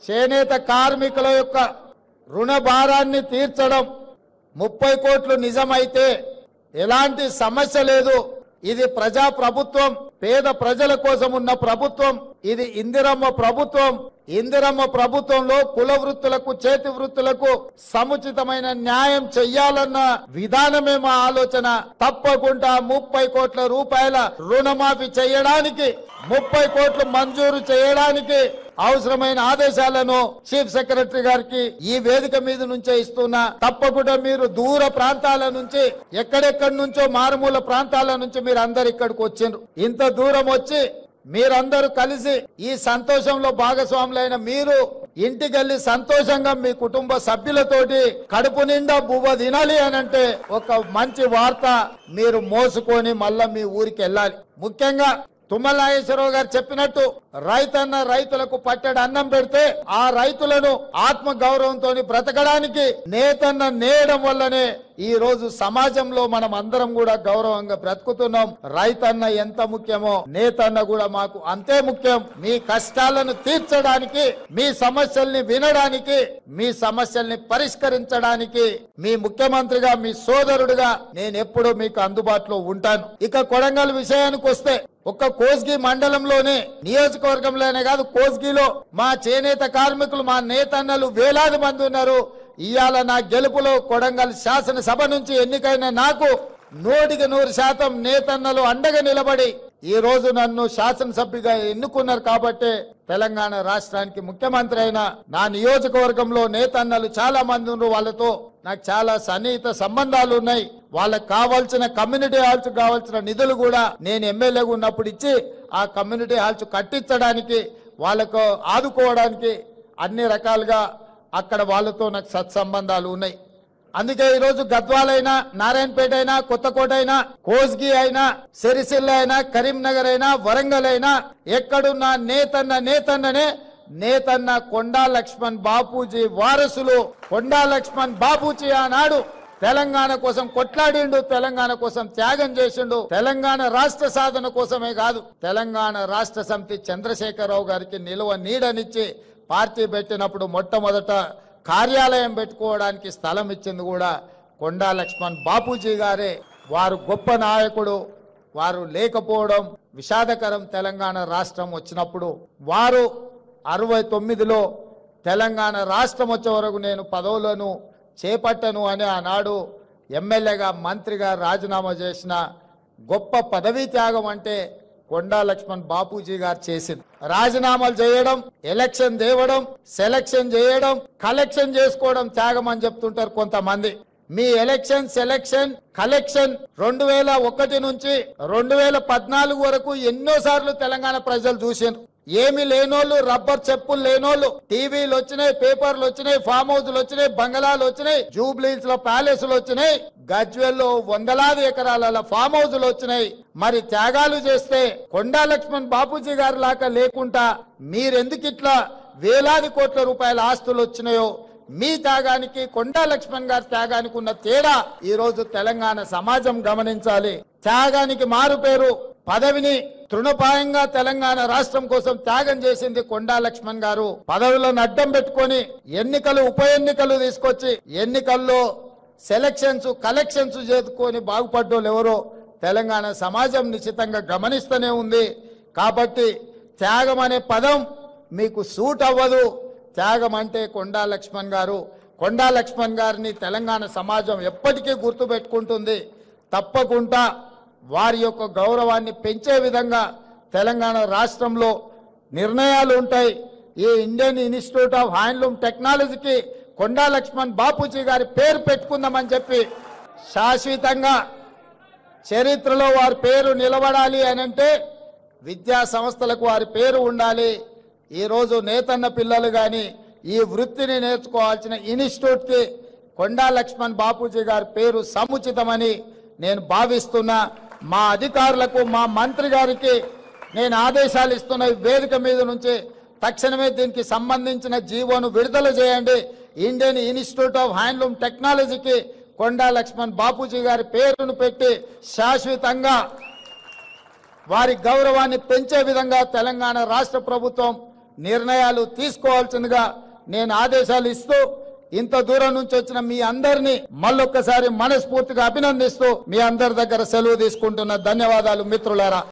చేనేత కార్మికుల యొక్క రుణ భారాన్ని తీర్చడం 30 కోట్లు నిజమైతే ఎలాంటి సమస్య లేదు. ఇది ప్రజా ప్రభుత్వం, పేద ప్రజల కోసం ఉన్న ప్రభుత్వం. ఇది ఇందిరమ్మ ప్రభుత్వం. ఇందిరమ్మ ప్రభుత్వంలో కుల వృత్తులకు, చేతి వృత్తులకు సముచితమైన న్యాయం చెయ్యాలన్న విధానమే మా ఆలోచన. తప్పకుండా 30 కోట్ల రూపాయల రుణమాఫీ చేయడానికి, 30 కోట్లు మంజూరు చేయడానికి అవసరమైన ఆదేశాలను చీఫ్ సెక్రటరీ గారికి ఈ వేదిక మీద నుంచే ఇస్తున్నా. తప్పకుండా మీరు దూర ప్రాంతాల నుంచి, ఎక్కడెక్కడి నుంచో మారుమూల ప్రాంతాల నుంచి మీరు అందరు ఇక్కడికి వచ్చిండ్రు. ఇంత దూరం వచ్చి మీరందరూ కలిసి ఈ సంతోషంలో భాగస్వాములైన మీరు ఇంటికెళ్లి సంతోషంగా మీ కుటుంబ సభ్యులతోటి కడుపు నిండా బువ్వ తినాలి అనంటే ఒక మంచి వార్త మీరు మోసుకొని మళ్ళా మీ ఊరికి వెళ్ళాలి. ముఖ్యంగా తుమ్మల నాగేశ్వరరావు గారు చెప్పినట్టు రైతన్న రైతులకు పట్టెడు అన్నం పెడితే ఆ రైతులను ఆత్మ గౌరవంతో బ్రతకడానికి నేతన్న నేయడం వల్లనే ఈ రోజు సమాజంలో మనం అందరం కూడా గౌరవంగా బ్రతుకుతున్నాం. రైతన్న ఎంత ముఖ్యమో నేతన్న కూడా మాకు అంతే ముఖ్యం. మీ కష్టాలను తీర్చడానికి, మీ సమస్యల్ని వినడానికి, మీ సమస్యల్ని పరిష్కరించడానికి మీ ముఖ్యమంత్రిగా, మీ సోదరుడిగా నేను ఎప్పుడూ మీకు అందుబాటులో ఉంటాను. ఇక కొడంగల్ విషయానికి వస్తే ఒక్క కోస్గి మండలంలోనే, నియోజకవర్గంలోనే కాదు, కోస్గిలో మా చేనేత కార్మికులు, మా నేతన్నలు వేలాది మంది ఉన్నారు. ఇవాళ నా గెలుపులో కొడంగల్ శాసనసభ నుంచి ఎన్నికైన నాకు 100% నేతన్నలు అండగా నిలబడి ఈ రోజు నన్ను శాసనసభ్యుగా ఎన్నుకున్నారు. కాబట్టి తెలంగాణ రాష్ట్రానికి ముఖ్యమంత్రి అయిన నా నియోజకవర్గంలో నేతన్నలు చాలా మంది ఉన్నారు. వాళ్ళతో నాకు చాలా సన్నిహిత సంబంధాలు ఉన్నాయి. వాళ్ళకి కావాల్సిన కమ్యూనిటీ హాల్స్ కావాల్సిన నిధులు కూడా నేను ఎమ్మెల్యేగా ఉన్నప్పుడు ఇచ్చి ఆ కమ్యూనిటీ హాల్స్ కట్టించడానికి, వాళ్ళకు ఆదుకోవడానికి అన్ని రకాలుగా అక్కడ వాళ్ళతో నాకు సత్సంబంధాలు ఉన్నాయి. అందుకే ఈరోజు గద్వాలైనా, నారాయణపేట అయినా, కొత్తకోట అయినా, కోస్గి అయినా, సిరిసిల్ల అయినా, కరీంనగర్ అయినా, వరంగల్ అయినా ఎక్కడున్నా నేతన్ననే నేతన్న కొండా లక్ష్మణ్ బాపూజీ వారసులు. కొండా లక్ష్మణ్ బాపూజీ ఆనాడు తెలంగాణ కోసం కొట్లాడిండు, తెలంగాణ కోసం త్యాగం చేసిండు. తెలంగాణ రాష్ట్ర సాధన కోసమే కాదు, తెలంగాణ రాష్ట్ర సమితి చంద్రశేఖరరావు గారికి నిలువ నీడనిచ్చి పార్టీ పెట్టినప్పుడు మొట్టమొదట కార్యాలయం పెట్టుకోవడానికి స్థలం ఇచ్చింది కూడా కొండా లక్ష్మణ్ బాపూజీ గారే. వారు గొప్ప నాయకుడు. వారు లేకపోవడం విషాదకరం. తెలంగాణ రాష్ట్రం వచ్చినప్పుడు వారు 69లో తెలంగాణ రాష్ట్రం వచ్చే వరకు నేను పదవులను చేపట్టను అని ఆనాడు ఎమ్మెల్యేగా, మంత్రిగా రాజీనామా చేసిన గొప్ప పదవీ త్యాగం అంటే కొండా లక్ష్మణ్ బాపూజీ గారు చేసింది. రాజీనామాలు చేయడం, ఎలక్షన్ తేవడం, సెలక్షన్ చేయడం, కలెక్షన్ చేసుకోవడం త్యాగం అని చెప్తుంటారు కొంతమంది. మీ ఎలక్షన్, సెలక్షన్, కలెక్షన్ 2001 నుంచి 2014 వరకు ఎన్నోసార్లు తెలంగాణ ప్రజలు చూసారు. ఏమి లేనోళ్ళు, రబ్బర్ చెప్పులు లేనోళ్ళు, టీవీలు వచ్చినాయి, పేపర్లు వచ్చినాయి, ఫామ్ హౌస్లు వచ్చినాయి, బంగళాలు వచ్చినాయి, జూబ్లీస్ లో ప్యాలెస్లు వచ్చినాయి, గజ్వెల్లో వందలాది ఎకరాల ఫామ్ హౌస్లు వచ్చినాయి. మరి త్యాగాలు చేస్తే కొండా లక్ష్మణ్ బాపూజీ గారి లాగా లేకుండా మీరెందుకు ఇట్లా వేలాది కోట్ల రూపాయల ఆస్తులు వచ్చినాయో, మీ త్యాగానికి, కొండా లక్ష్మణ్ గారి త్యాగానికి ఉన్న తేడా ఈ రోజు తెలంగాణ సమాజం గమనించాలి. త్యాగానికి మారు పేరు పదవిని తృణపాయంగా తెలంగాణ రాష్ట్రం కోసం త్యాగం చేసింది కొండా లక్ష్మణ్ గారు. పదవులను అడ్డం పెట్టుకొని ఎన్నికలు, ఉప ఎన్నికలు తీసుకొచ్చి ఎన్నికల్లో సెలక్షన్స్, కలెక్షన్స్ చేసుకొని బాగుపడ్డోళ్ళు ఎవరో తెలంగాణ సమాజం నిశ్చితంగా గమనిస్తూనే ఉంది. కాబట్టి త్యాగం అనే పదం మీకు సూట్ అవ్వదు. త్యాగం అంటే కొండా లక్ష్మణ్ గారు. కొండా లక్ష్మణ్ గారిని తెలంగాణ సమాజం ఎప్పటికీ గుర్తు పెట్టుకుంటుంది. తప్పకుండా వారి యొక్క గౌరవాన్ని పెంచే విధంగా తెలంగాణ రాష్ట్రంలో నిర్ణయాలు ఉంటాయి. ఈ ఇండియన్ ఇన్స్టిట్యూట్ ఆఫ్ హ్యాండ్లూమ్ టెక్నాలజీకి కొండా లక్ష్మణ్ బాపూజీ గారి పేరు పెట్టుకుందామని చెప్పి శాశ్వతంగా చరిత్రలో వారి పేరు నిలబడాలి అనంటే విద్యా సంస్థలకు వారి పేరు ఉండాలి. ఈరోజు నేతన్న పిల్లలు కానీ ఈ వృత్తిని నేర్చుకోవాల్సిన ఇన్స్టిట్యూట్కి కొండా లక్ష్మణ్ బాపూజీ గారి పేరు సముచితమని నేను భావిస్తున్నా. మా అధికారులకు, మా మంత్రి గారికి నేను ఆదేశాలు ఇస్తున్న వేదిక మీద నుంచి తక్షణమే దీనికి సంబంధించిన జీవోను విడుదల చేయండి. ఇండియన్ ఇన్స్టిట్యూట్ ఆఫ్ హ్యాండ్లూమ్ టెక్నాలజీకి కొండా లక్ష్మణ్ బాపూజీ గారి పేరును పెట్టి శాశ్వతంగా వారి గౌరవాన్ని పెంచే విధంగా తెలంగాణ రాష్ట్ర ప్రభుత్వం నిర్ణయాలు తీసుకోవాల్సిందిగా నేను ఆదేశాలు ఇస్తూ ఇంత దూరం నుంచి వచ్చిన మీ అందరినీ మళ్ళొక్కసారి మనస్ఫూర్తిగా అభినందిస్తూ మీ అందరి దగ్గర సెలవు తీసుకుంటున్న ధన్యవాదాలు మిత్రులారా.